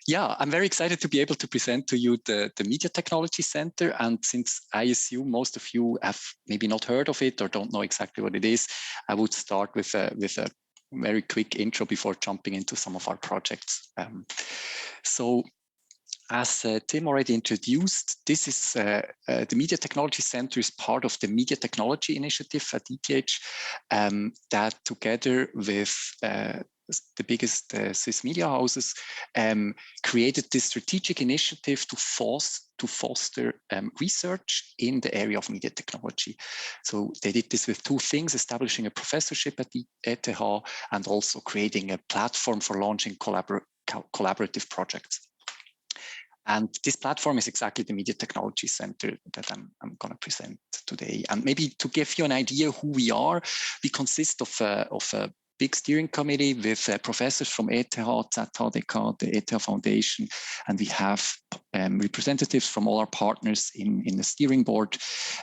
Yeah, I'm very excited to be able to present to you the Media Technology Center. And since I assume most of you have maybe not heard of it or don't know exactly what it is, I would start with a very quick intro before jumping into some of our projects. So as Tim already introduced, this is the Media Technology Center is part of the Media Technology Initiative at ETH that together with the biggest Swiss media houses created this strategic initiative to foster research in the area of media technology. So they did this with two things: establishing a professorship at the ETH and also creating a platform for launching collaborative projects. And this platform is exactly the Media Technology Center that I'm going to present today. And maybe to give you an idea who we are, we consist of a big steering committee with professors from ETH, ZHDK, the ETH Foundation, and we have representatives from all our partners in the steering board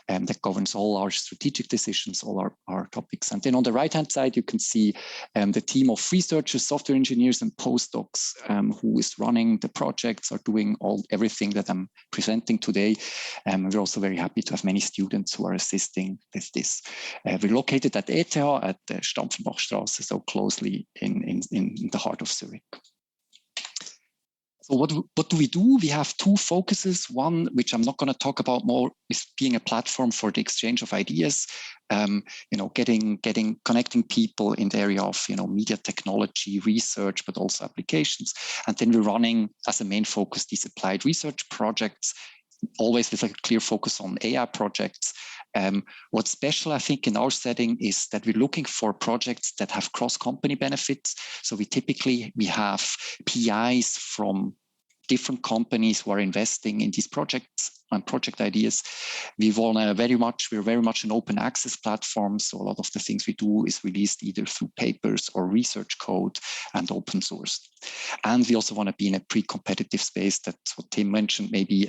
that governs all our strategic decisions, all our topics. And then on the right-hand side, you can see the team of researchers, software engineers, and postdocs who is running the projects, are doing everything that I'm presenting today. We're also very happy to have many students who are assisting with this. We're located at ETH at the Stampfenbachstrasse, so closely in the heart of Zurich. So what do we do? We have two focuses. One, which I'm not going to talk about more, is being a platform for the exchange of ideas. Connecting people in the area of media technology research, but also applications. And then we're running as a main focus these applied research projects, always with a clear focus on AI projects. What's special, I think, in our setting is that we're looking for projects that have cross-company benefits. So we have PIs from different companies who are investing in these projects and project ideas. We're very much an open access platform. So a lot of the things we do is released either through papers or research code and open source. And we also want to be in a pre-competitive space. That's what Tim mentioned. Maybe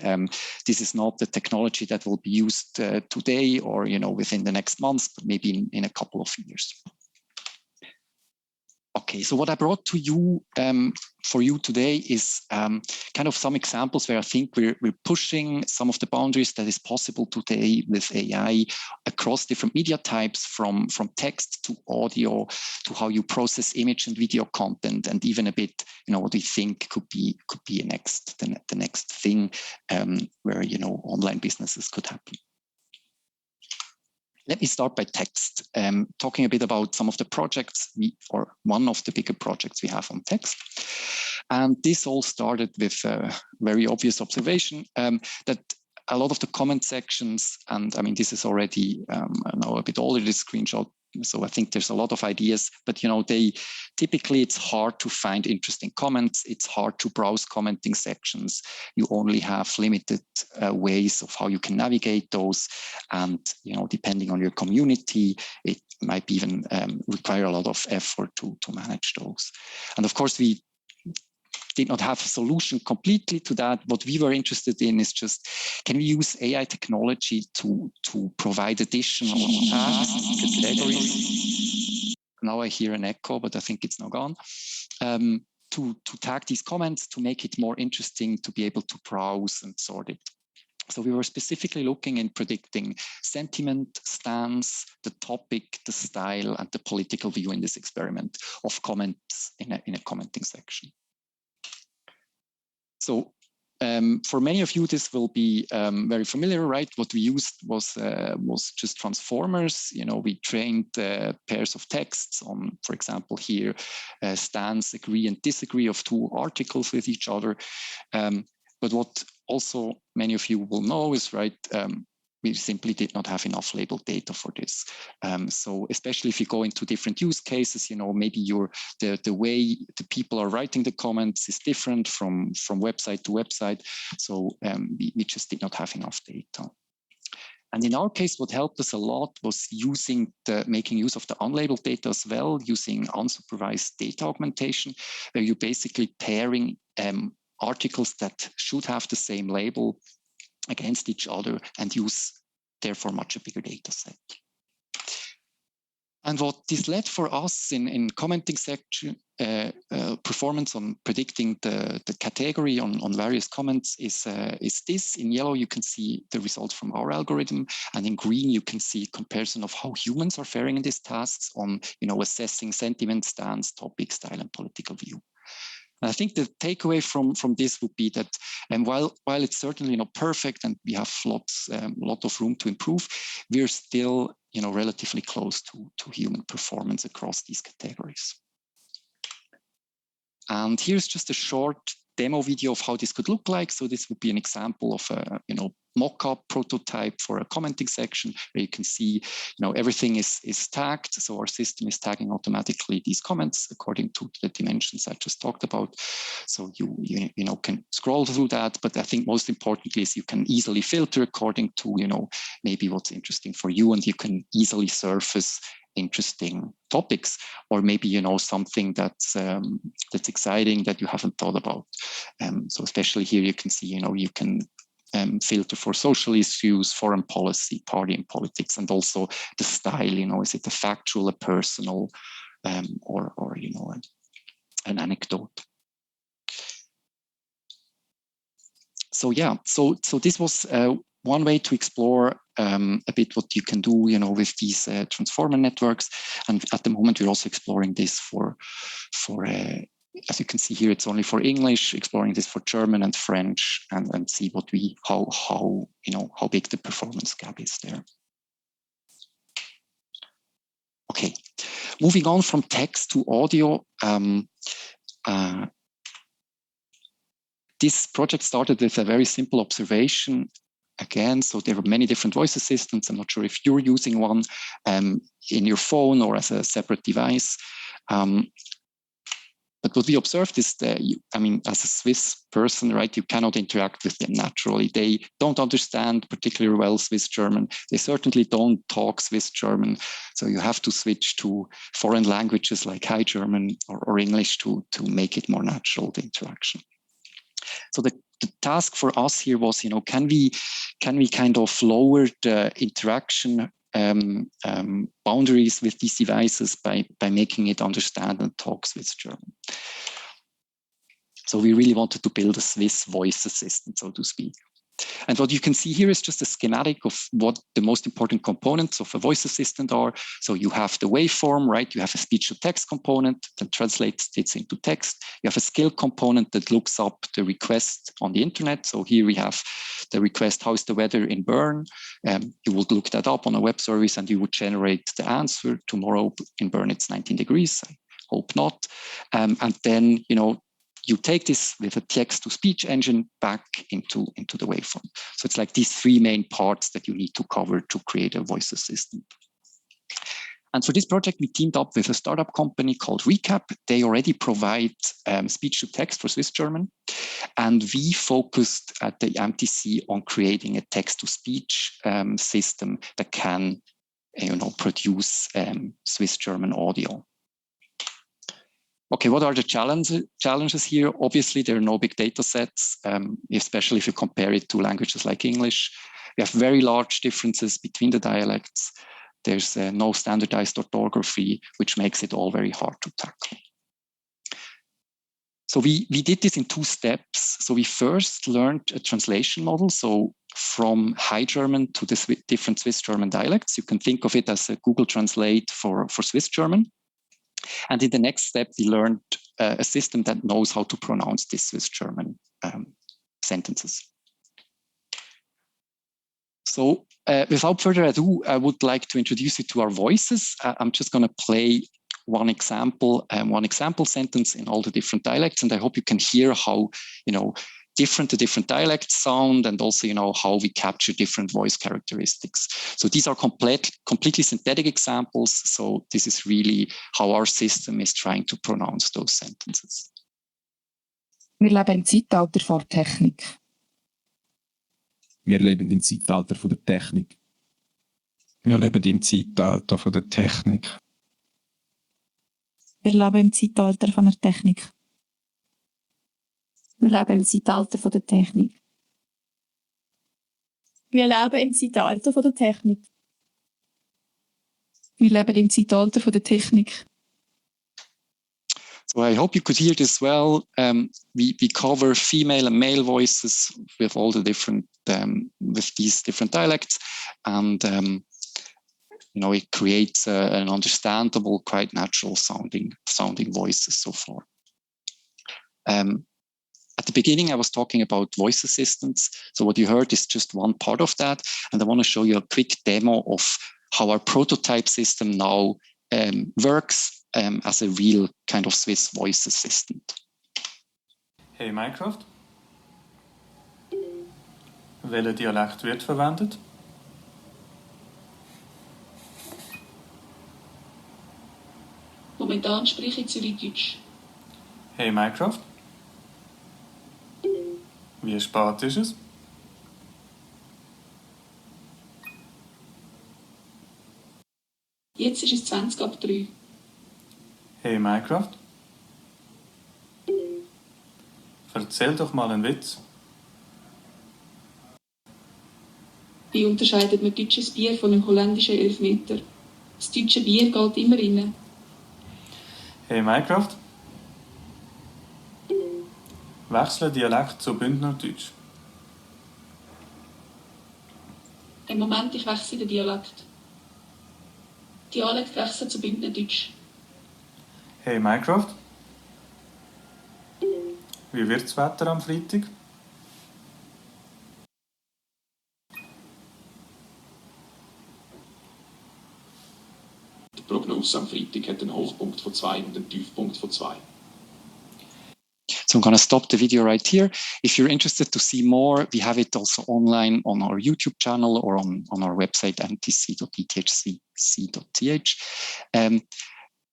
this is not the technology that will be used today or within the next months, but maybe in a couple of years. Okay, so what I brought to you for you today is kind of some examples where I think we're pushing some of the boundaries that is possible today with AI across different media types, from text to audio to how you process image and video content, and even a bit what we think could be the next thing where online businesses could happen. Let me start by text, talking a bit about some of the projects or one of the bigger projects we have on text. And this all started with a very obvious observation that a lot of the comment sections, and I mean, this is already now a bit older, this screenshot, so I think there's a lot of ideas, but typically it's hard to find interesting comments. It's hard to browse commenting sections. You only have limited ways of how you can navigate those, and depending on your community, it might even require a lot of effort to manage those. And of course, we did not have a solution completely to that. What we were interested in is just, can we use AI technology to provide additional task categories? Now I hear an echo, but I think it's now gone. To tag these comments, to make it more interesting, to be able to browse and sort it. So we were specifically looking in predicting sentiment, stance, the topic, the style, and the political view in this experiment of comments in a commenting section. So for many of you, this will be very familiar, right? What we used was just transformers. We trained pairs of texts on, for example, here, stance, agree and disagree of two articles with each other. But what also many of you will know is, right, we simply did not have enough labeled data for this. So especially if you go into different use cases, maybe the way the people are writing the comments is different from website to website. So we just did not have enough data. And in our case, what helped us a lot was making use of the unlabeled data as well, using unsupervised data augmentation, where you're basically pairing articles that should have the same label against each other and use therefore much a bigger data set. And what this led for us in commenting section performance on predicting the category on various comments is this. In yellow, you can see the results from our algorithm, and in green, you can see comparison of how humans are faring in these tasks on assessing sentiment, stance, topic, style, and political view. And I think the takeaway from this would be that, and while it's certainly not perfect and we have lot of room to improve, we're still relatively close to human performance across these categories. And here's just a short demo video of how this could look like. So this would be an example of a mock-up prototype for a commenting section where you can see everything is tagged. So our system is tagging automatically these comments according to the dimensions I just talked about. So you can scroll through that, but I think most importantly is you can easily filter according to maybe what's interesting for you, and you can easily surface interesting topics, or maybe something that's exciting that you haven't thought about. So especially here you can see you can filter for social issues, foreign policy, party and politics, and also the style. Is it a factual, a personal, or an anecdote? So yeah, so this was one way to explore a bit what you can do, with these transformer networks. And at the moment, we're also exploring this for as you can see here, it's only for English, exploring this for German and French, and see how big the performance gap is there. Okay, moving on from text to audio. This project started with a very simple observation. Again, so there are many different voice assistants. I'm not sure if you're using one in your phone or as a separate device. But what we observed is that, as a Swiss person, right, you cannot interact with them naturally. They don't understand particularly well Swiss German. They certainly don't talk Swiss German. So you have to switch to foreign languages like High German or English to make it more natural, the interaction. So the task for us here was, can we kind of lower the interaction boundaries with these devices by making it understand and talk Swiss German. So we really wanted to build a Swiss voice assistant, so to speak. And what you can see here is just a schematic of what the most important components of a voice assistant are. So you have the waveform, right? You have a speech to text component that translates it into text. You have a skill component that looks up the request on the internet. So here we have the request, how's the weather in Bern? You would look that up on a web service and you would generate the answer. Tomorrow in Bern, it's 19 degrees. I hope not. And then, you take this with a text-to-speech engine back into the waveform. So it's like these three main parts that you need to cover to create a voice assistant. And for this project, we teamed up with a startup company called Recap. They already provide speech-to-text for Swiss German. And we focused at the MTC on creating a text-to-speech system that can produce Swiss German audio. Okay, what are the challenges here? Obviously, there are no big data sets, especially if you compare it to languages like English. We have very large differences between the dialects. There's no standardized orthography, which makes it all very hard to tackle. So we did this in 2 steps. So we first learned a translation model. So from High German to the different Swiss German dialects. You can think of it as a Google Translate for Swiss German. And in the next step, we learned a system that knows how to pronounce these Swiss German sentences. So without further ado, I would like to introduce you to our voices. I'm just going to play one example sentence in all the different dialects, and I hope you can hear how different the different dialects sound, and also how we capture different voice characteristics. So these are completely synthetic examples. So this is really how our system is trying to pronounce those sentences. Wir leben im Zeitalter von Technik. Wir leben im Zeitalter von der Technik. Wir leben im Zeitalter von der Technik. Wir leben im Zeitalter von der Technik. Wir leben im Zeitalter von der Technik. Wir leben im Zeitalter von der Technik. Wir leben im Zeitalter von der Technik. So I hope you could hear this well. We cover female and male voices with all the different, with these different dialects, and it creates an understandable, quite natural sounding voices so far. At the beginning, I was talking about voice assistants. So what you heard is just one part of that, and I want to show you a quick demo of how our prototype system now works as a real kind of Swiss voice assistant. Hey Minecraft. Welcher Dialekt wird verwendet? Momentan spreche ich Zürichdeutsch. Hey Minecraft. Wie spät ist es? Jetzt ist es 20 ab 3. Hey Minecraft. Erzähl doch mal einen Witz. Wie unterscheidet man deutsches Bier von einem holländischen Elfmeter? Das deutsche Bier geht immer rein. Hey Minecraft. Wechsle Dialekt zu Bündnerdeutsch. Im Moment, ich wechsle den Dialekt. Dialekt wechseln zu Bündnerdeutsch. Hey Minecraft. Wie wird das Wetter am Freitag? Die Prognose am Freitag hat einen Hochpunkt von 2 und einen Tiefpunkt von 2. So I'm going to stop the video right here. If you're interested to see more, we have it also online on our YouTube channel or on our website, ntc.ethc.ch.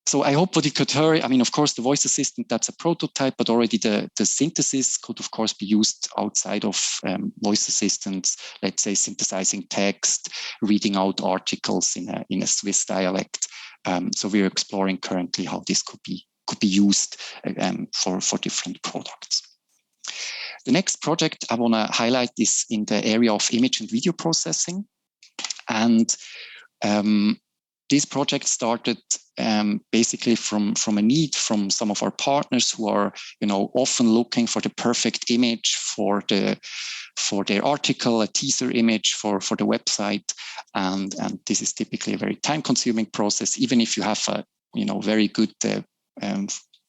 So I hope what you could hear, I mean, of course, the voice assistant, that's a prototype, but already the synthesis could, of course, be used outside of voice assistants, let's say synthesizing text, reading out articles in a Swiss dialect. So we're exploring currently how this could be used for different products. The next project I want to highlight is in the area of image and video processing. And this project started basically from a need from some of our partners who are, often looking for the perfect image for their article, a teaser image for the website, and this is typically a very time-consuming process. Even if you have a very good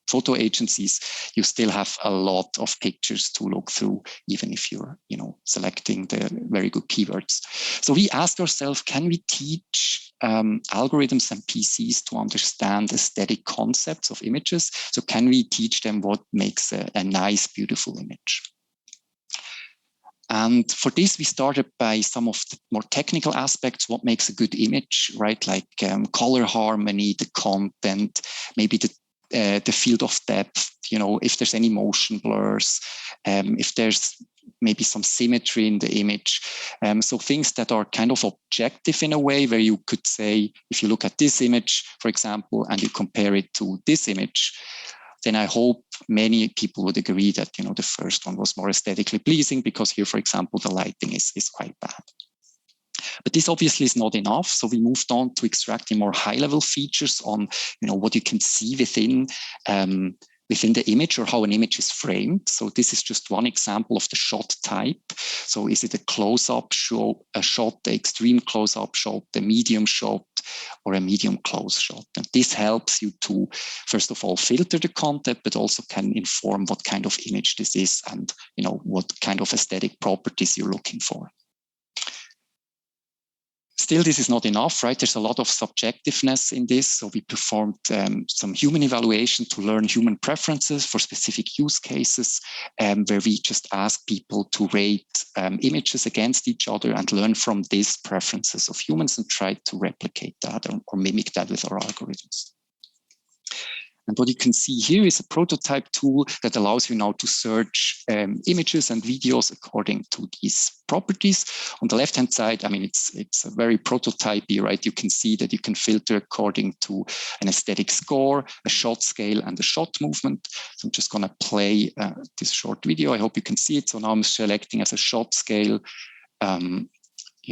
photo agencies, you still have a lot of pictures to look through, even if you're, selecting the very good keywords. So we asked ourselves, can we teach algorithms and PCs to understand aesthetic concepts of images? So can we teach them what makes a nice, beautiful image? And for this, we started by some of the more technical aspects, what makes a good image, right? Like color harmony, the content, maybe the field of depth, if there's any motion blurs, if there's maybe some symmetry in the image. So things that are kind of objective in a way, where you could say, if you look at this image, for example, and you compare it to this image, then I hope many people would agree that, the first one was more aesthetically pleasing, because here, for example, the lighting is quite bad. But this obviously is not enough. So we moved on to extracting more high-level features on, what you can see within the image, or how an image is framed. So this is just one example of the shot type. So is it a close-up shot, the extreme close-up shot, the medium shot, or a medium close shot? And this helps you to, first of all, filter the content, but also can inform what kind of image this is and, what kind of aesthetic properties you're looking for. Still, this is not enough, right? There's a lot of subjectiveness in this. So we performed some human evaluation to learn human preferences for specific use cases, where we just ask people to rate images against each other and learn from these preferences of humans and try to replicate that or mimic that with our algorithms. And what you can see here is a prototype tool that allows you now to search images and videos according to these properties. On the left-hand side, I mean, it's a very prototypey, right? You can see that you can filter according to an aesthetic score, a shot scale, and a shot movement. So I'm just going to play this short video. I hope you can see it. So now I'm selecting as a shot scale,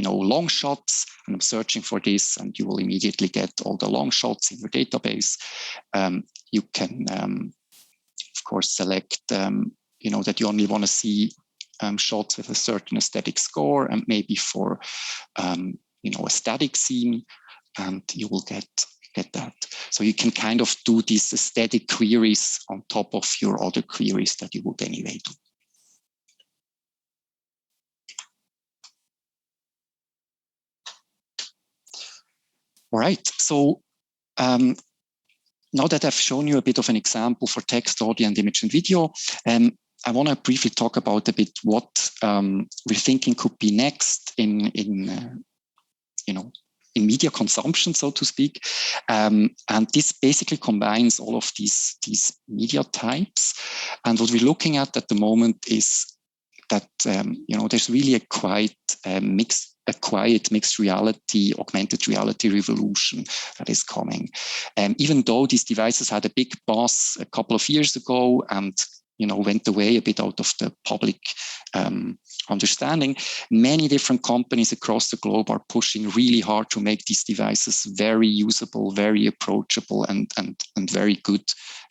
long shots, and I'm searching for this, and you will immediately get all the long shots in your database. You can, of course, select, that you only want to see shots with a certain aesthetic score, and maybe for, a static scene, and you will get that. So you can kind of do these aesthetic queries on top of your other queries that you would anyway do. All right, so now that I've shown you a bit of an example for text, audio, and image and video, I want to briefly talk about a bit what we're thinking could be next in media consumption, so to speak. And this basically combines all of these media types. And what we're looking at the moment is that, there's really a quiet mixed reality, augmented reality revolution that is coming. Even though these devices had a big buzz a couple of years ago and went away a bit out of the public understanding, many different companies across the globe are pushing really hard to make these devices very usable, very approachable, and very good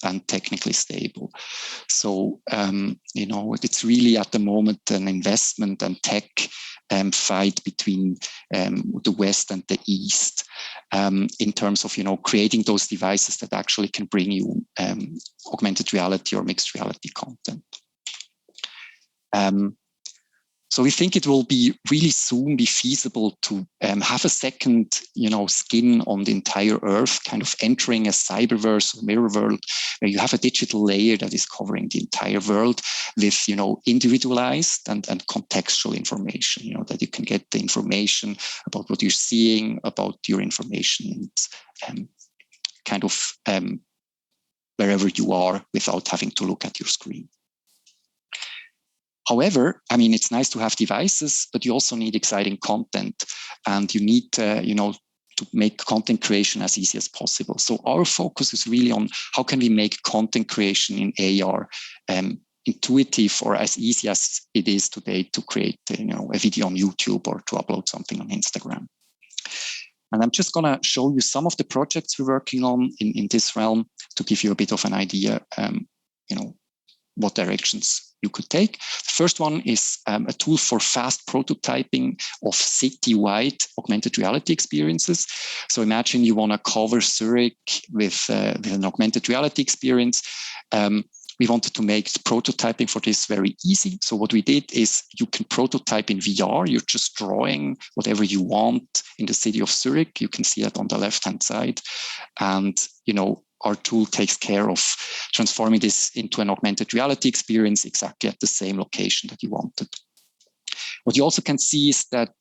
and technically stable. So, it's really at the moment an investment and tech fight between the West and the East in terms of, creating those devices that actually can bring you augmented reality or mixed reality content. So we think it will be really soon be feasible to have a second, skin on the entire Earth, kind of entering a cyberverse or mirror world where you have a digital layer that is covering the entire world with, individualized and contextual information, that you can get the information about what you're seeing, about your information, and kind of wherever you are without having to look at your screen. However, it's nice to have devices, but you also need exciting content, and you need, to make content creation as easy as possible. So our focus is really on how can we make content creation in AR intuitive or as easy as it is today to create, a video on YouTube or to upload something on Instagram. And I'm just going to show you some of the projects we're working on in this realm to give you a bit of an idea, what directions you could take. The first one is a tool for fast prototyping of city-wide augmented reality experiences. So imagine you want to cover Zurich with an augmented reality experience. We wanted to make prototyping for this very easy. So what we did is you can prototype in VR. You're just drawing whatever you want in the city of Zurich. You can see that on the left-hand side. And, our tool takes care of transforming this into an augmented reality experience exactly at the same location that you wanted. What you also can see is that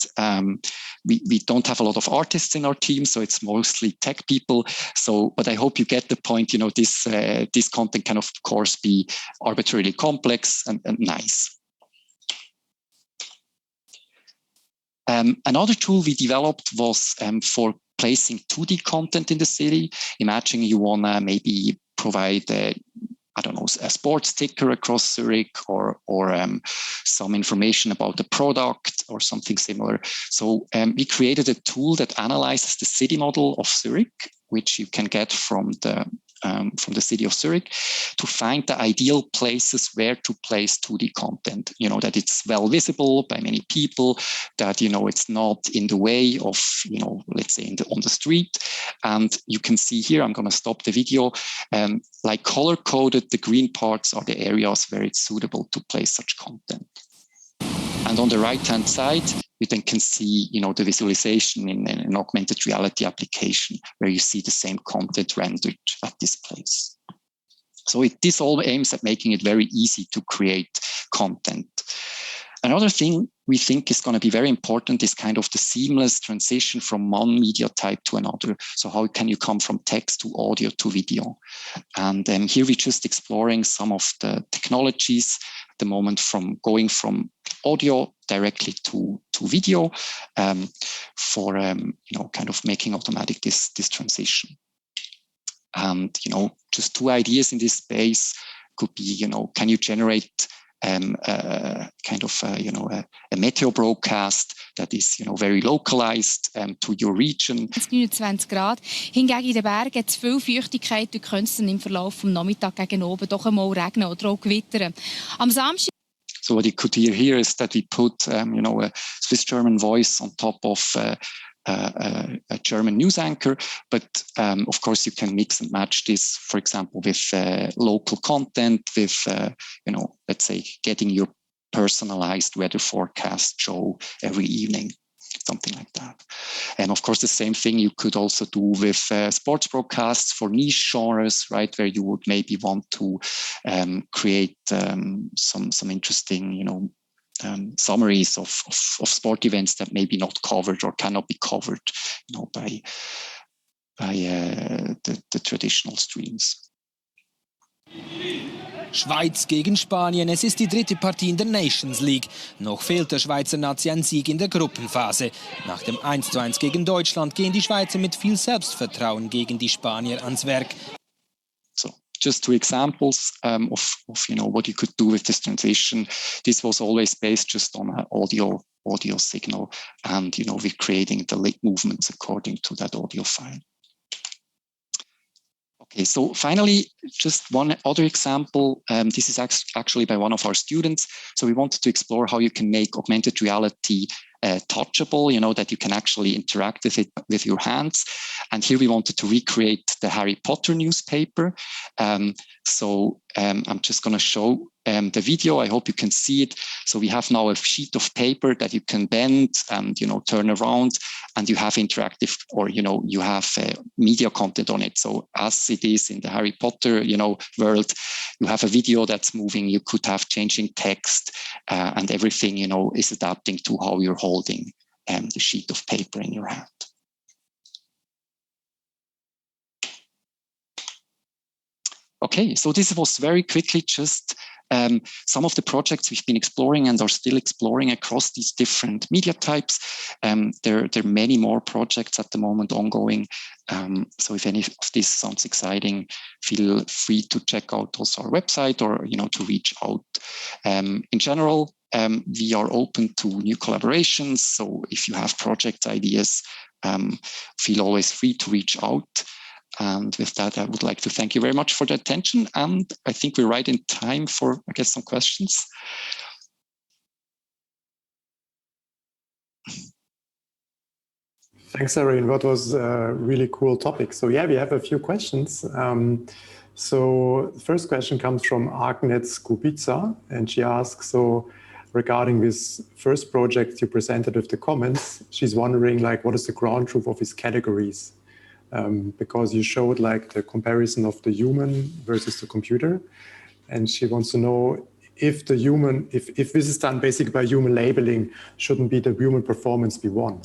we don't have a lot of artists in our team, so it's mostly tech people. So, but I hope you get the point. This content can of course be arbitrarily complex and nice. Another tool we developed was for placing 2D content in the city. Imagine you want to maybe provide a sports ticker across Zurich or some information about the product or something similar. So we created a tool that analyzes the city model of Zurich, which you can get from the city of Zurich, to find the ideal places where to place 2D content, that it's well visible by many people, that, it's not in the way of, let's say on the street. And you can see here, I'm going to stop the video, like color coded, the green parts are the areas where it's suitable to place such content. And on the right-hand side, you then can see, the visualization in an augmented reality application where you see the same content rendered at this place. So this all aims at making it very easy to create content. Another thing we think is going to be very important is kind of the seamless transition from one media type to another. So how can you come from text to audio to video? And here we're just exploring some of the technologies at the moment, from going from audio directly to video for kind of making automatic this transition. And just two ideas in this space could be, can you generate kind of a meteo broadcast that is very localized to your region. 29 Grad. Hingegen in den Bergen hat es viel Feuchtigkeit und könnte es dann im Verlauf des Nachmittags gegen oben doch einmal regnen oder auch gewittern. Am Samstag. So what you could hear here is that we put a Swiss-German voice on top of a German news anchor, but of course you can mix and match this, for example, with local content, with let's say getting your personalized weather forecast show every evening, something like that. And of course, the same thing you could also do with sports broadcasts for niche genres, right, where you would maybe want to create some interesting, summaries of sport events that may be not covered or cannot be covered, by the traditional streams. Schweiz gegen Spanien. Es ist die dritte Partie in der Nations League. Noch fehlt der Schweizer Nazi ein Sieg in der Gruppenphase. Nach dem 1:1 gegen Deutschland gehen die Schweizer mit viel Selbstvertrauen gegen die Spanier ans Werk. So, just two examples of what you could do with this transition. This was always based just on an audio signal, and we're creating the lip movements according to that audio file. Okay, so finally, just one other example. This is actually by one of our students. So we wanted to explore how you can make augmented reality touchable, that you can actually interact with it with your hands. And here we wanted to recreate the Harry Potter newspaper. So I'm just going to show the video. I hope you can see it. So we have now a sheet of paper that you can bend and, turn around, and you have interactive, or, you have media content on it. So as it is in the Harry Potter, world, you have a video that's moving. You could have changing text, and everything, is adapting to how you're holding the sheet of paper in your hand. Okay, so this was very quickly just some of the projects we've been exploring and are still exploring across these different media types. There are many more projects at the moment ongoing. So if any of this sounds exciting, feel free to check out also our website, or to reach out. In general, we are open to new collaborations. So if you have project ideas, feel always free to reach out. And with that, I would like to thank you very much for the attention. And I think we're right in time for, I guess, some questions. Thanks, Severin. That was a really cool topic. So yeah, we have a few questions. So the first question comes from Agnes Kubica, and she asks, so regarding this first project you presented with the comments, she's wondering, what is the ground truth of these categories? Because you showed the comparison of the human versus the computer. And she wants to know if the human, if this is done basically by human labeling, shouldn't be the human performance be won?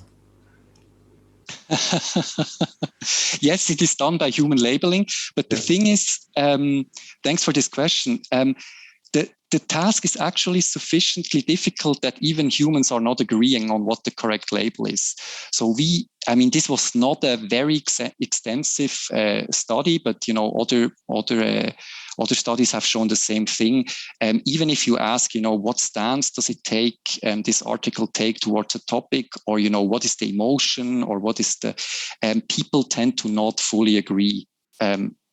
Yes, it is done by human labeling. But the thing is, thanks for this question. The task is actually sufficiently difficult that even humans are not agreeing on what the correct label is. So this was not a very extensive study, but other studies have shown the same thing. Even if you ask, what stance does it take, this article take towards a topic, or what is the emotion, or what is the people tend to not fully agree.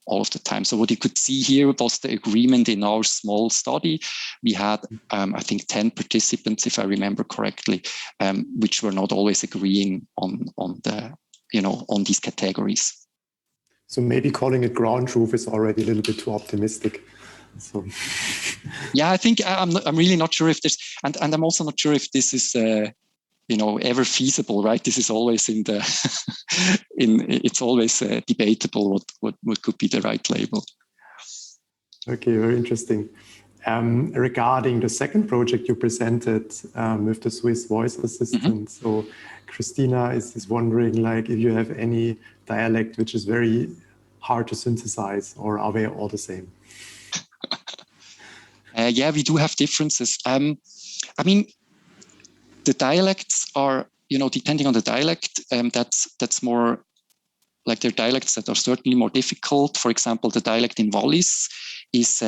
All of the time. So what you could see here was the agreement in our small study. We had, I think, 10 participants, if I remember correctly, which were not always agreeing on these categories. So maybe calling it ground truth is already a little bit too optimistic. So. Yeah, I think I'm really not sure if there's, and I'm also not sure if this is ever feasible, right? This is always it's always debatable what could be the right label. Okay, very interesting. Regarding the second project you presented with the Swiss voice assistant, so Christina is wondering, if you have any dialect which is very hard to synthesize, or are they all the same? Yeah, we do have differences. The dialects are, depending on the dialect, that's more there are dialects that are certainly more difficult. For example, the dialect in Wallis is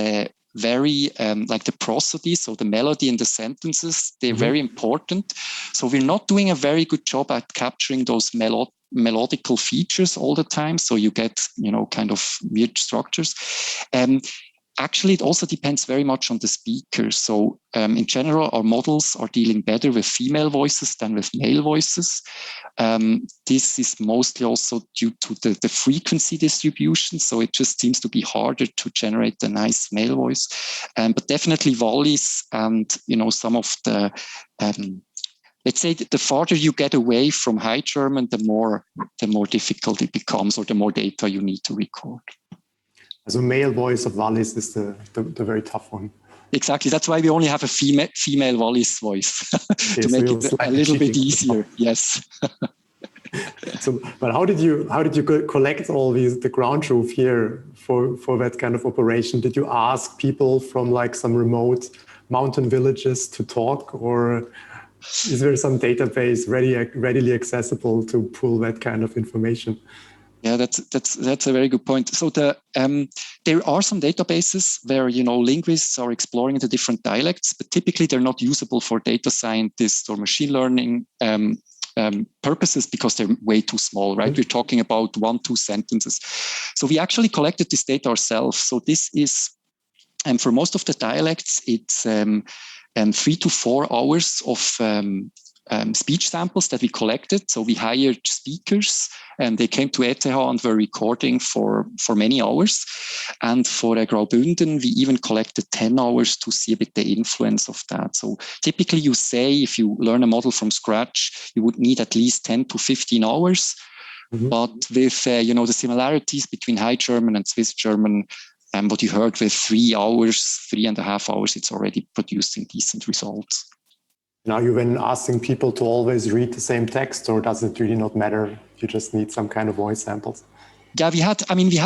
very like the prosody, so the melody in the sentences, they're very important. So we're not doing a very good job at capturing those melodical features all the time. So you get, kind of weird structures. Actually, it also depends very much on the speaker. So in general, our models are dealing better with female voices than with male voices. This is mostly also due to the frequency distribution. So it just seems to be harder to generate a nice male voice. But definitely volleys and, some of the, let's say the farther you get away from High German, the more difficult it becomes, or the more data you need to record. So male voice of Wallis is the very tough one. Exactly. That's why we only have a female Wallis voice to make it a little bit easier. Yes. So, but how did you collect all the ground truth here for that kind of operation? Did you ask people from like some remote mountain villages to talk, or is there some database readily accessible to pull that kind of information? Yeah, that's a very good point. So there are some databases where linguists are exploring the different dialects, but typically they're not usable for data scientists or machine learning purposes because they're way too small, right? We're talking about 1-2 sentences. So we actually collected this data ourselves. So this is, and for most of the dialects, it's 3 to 4 hours of speech samples that we collected. So we hired speakers and they came to ETH and were recording for many hours. And for Graubünden, we even collected 10 hours to see a bit the influence of that. So typically you say, if you learn a model from scratch, you would need at least 10 to 15 hours. But with, the similarities between High German and Swiss German, and what you heard with 3.5 hours, it's already producing decent results. Now you've been asking people to always read the same text, or does it really not matter? You just need some kind of voice samples. Yeah, we had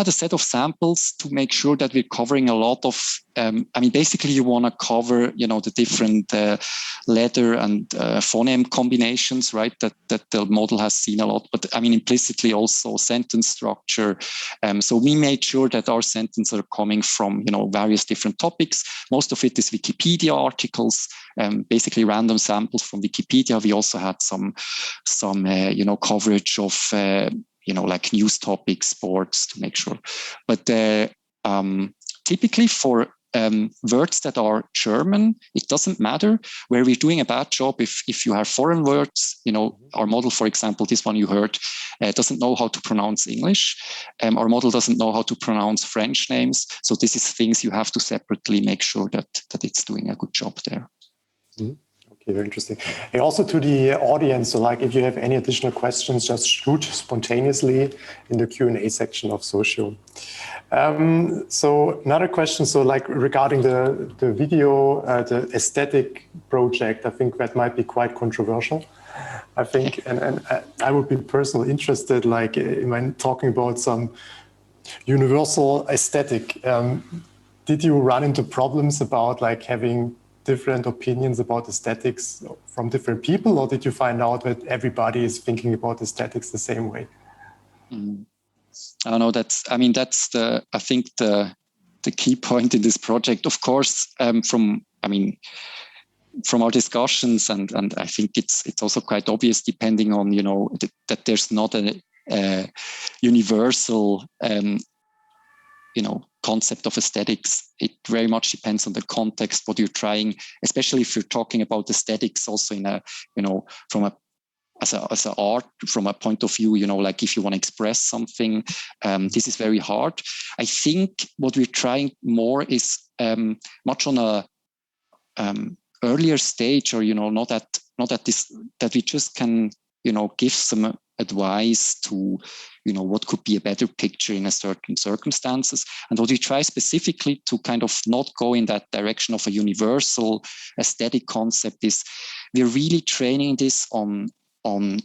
a set of samples to make sure that we're covering a lot of, basically you want to cover, the different letter and phoneme combinations, right? That the model has seen a lot, but implicitly also sentence structure. So we made sure that our sentences are coming from, various different topics. Most of it is Wikipedia articles, basically random samples from Wikipedia. We also had some coverage of, like news topics, sports, to make sure. But typically for words that are German, it doesn't matter. Where we're doing a bad job, if you have foreign words, our model, for example, this one you heard, doesn't know how to pronounce English. Our model doesn't know how to pronounce French names. So this is things you have to separately make sure that it's doing a good job there. Mm-hmm. Okay, very interesting. And also to the audience, so like if you have any additional questions, just shoot spontaneously in the Q&A section of Socio. So another question, so like regarding the video, the aesthetic project, I think that might be quite controversial. I think, and I would be personally interested, like when talking about some universal aesthetic, did you run into problems about like having different opinions about aesthetics from different people, or did you find out that everybody is thinking about aesthetics the same way? I don't know. That's the key point in this project. Of course, from our discussions, and I think it's also quite obvious, depending on that there's not a universal concept of aesthetics. It very much depends on the context, what you're trying, especially if you're talking about aesthetics also in a, as an art, from a point of view, like if you want to express something, this is very hard. I think what we're trying more is much on a earlier stage, or, not at this, that we just can, give some advice to, what could be a better picture in a certain circumstances. And what we try specifically to kind of not go in that direction of a universal aesthetic concept is we're really training this on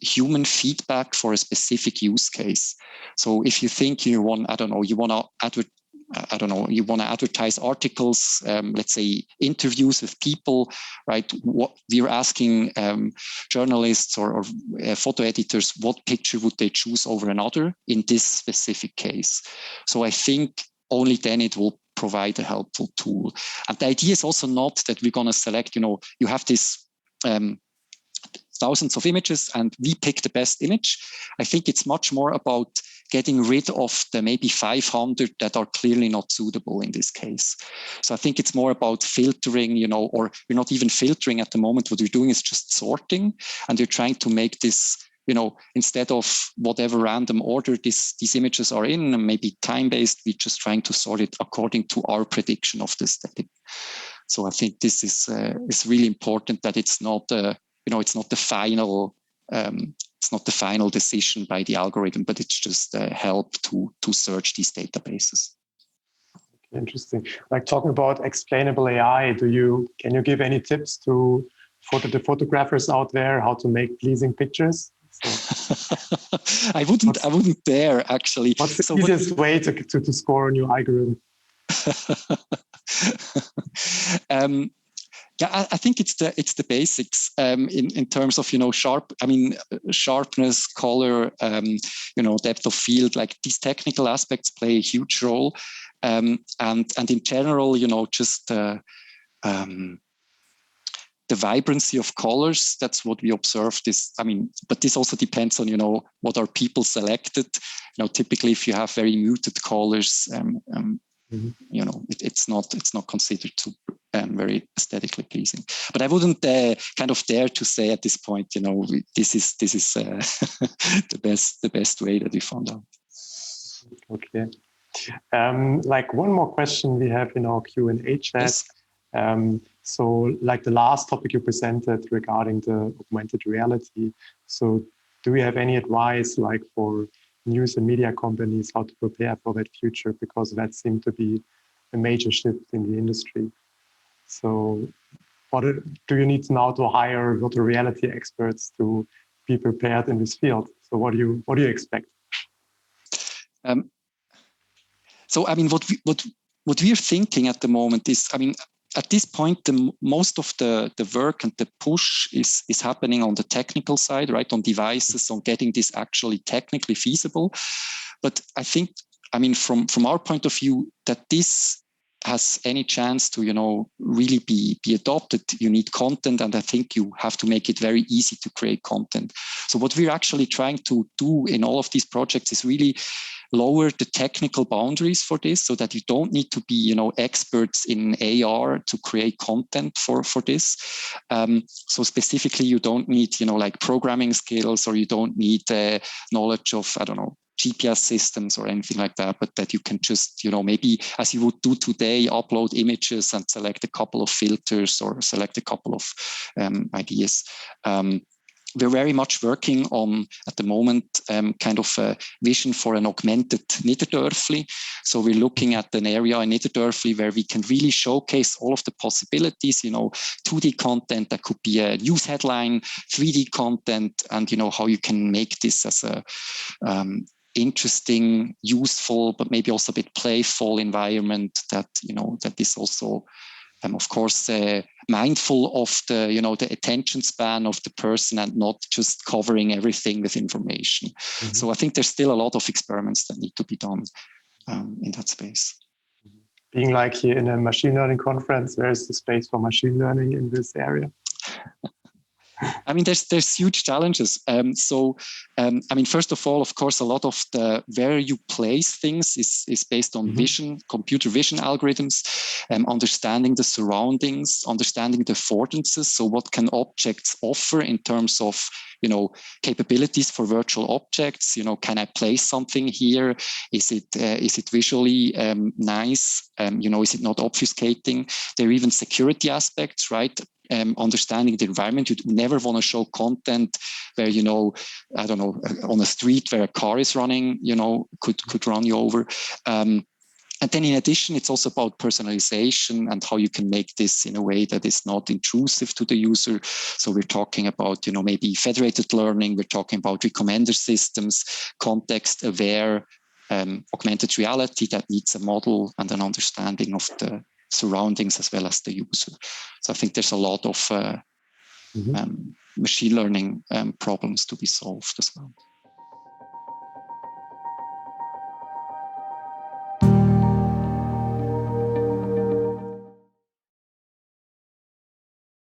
human feedback for a specific use case. So if you think you want to advertise articles, let's say interviews with people, right? What we're asking journalists or photo editors, what picture would they choose over another in this specific case? So I think only then it will provide a helpful tool. And the idea is also not that we're going to select, you have this thousands of images and we pick the best image. I think it's much more about getting rid of the maybe 500 that are clearly not suitable in this case. So I think it's more about filtering, or we're not even filtering at the moment. What we're doing is just sorting, and you're trying to make this, instead of whatever random order these images are in, and maybe time-based, we're just trying to sort it according to our prediction of the aesthetic. So I think this is really important, that it's not it's not the final decision by the algorithm, but it's just help to search these databases. Interesting. Like, talking about explainable AI, can you give any tips to the photographers out there how to make pleasing pictures? So, I wouldn't dare, actually. What's the easiest way to score a new algorithm? Yeah, I think it's the basics in terms of sharpness, color, depth of field. Like, these technical aspects play a huge role, and in general, just the vibrancy of colors. That's what we observed. But this also depends on what are people selected. Typically, if you have very muted colors, it's not considered to very aesthetically pleasing. But I wouldn't kind of dare to say at this point, this is the best way that we found out. Okay. Like, one more question we have in our Q&A chat. Yes. So, like the last topic you presented regarding the augmented reality. So, do we have any advice, like, for news and media companies, how to prepare for that future? Because that seemed to be a major shift in the industry. So what do you need now to hire virtual reality experts to be prepared in this field? So what do you expect? What we're thinking at the moment is, at this point, most of the work and the push is happening on the technical side, right? On devices, on getting this actually technically feasible. But I think, from our point of view, that this has any chance to, really be adopted, you need content, and I think you have to make it very easy to create content. So what we're actually trying to do in all of these projects is really lower the technical boundaries for this, so that you don't need to be, experts in AR to create content for this. So specifically, you don't need, like programming skills, or you don't need knowledge of, GPS systems or anything like that, but that you can just, maybe as you would do today, upload images and select a couple of filters or select a couple of ideas. We're very much working on, at the moment, kind of a vision for an augmented Niederdörfli. So we're looking at an area in Niederdörfli where we can really showcase all of the possibilities, 2D content that could be a news headline, 3D content, and, how you can make this as a interesting, useful, but maybe also a bit playful environment that, that is also, of course, mindful of the, the attention span of the person and not just covering everything with information. Mm-hmm. So I think there's still a lot of experiments that need to be done in that space. Being like here in a machine learning conference, where is the space for machine learning in this area? There's huge challenges. First of all, of course, a lot of the where you place things is based on vision, computer vision algorithms, understanding the surroundings, understanding the affordances. So what can objects offer in terms of, capabilities for virtual objects? Can I place something here? Is it visually nice? Is it not obfuscating? There are even security aspects, right? Understanding the environment. You'd never want to show content where, on a street where a car is running, could run you over. And then in addition, it's also about personalization and how you can make this in a way that is not intrusive to the user. So we're talking about, maybe federated learning. We're talking about recommender systems, context-aware augmented reality that needs a model and an understanding of the surroundings as well as the user. So I think there's a lot of machine learning problems to be solved as well.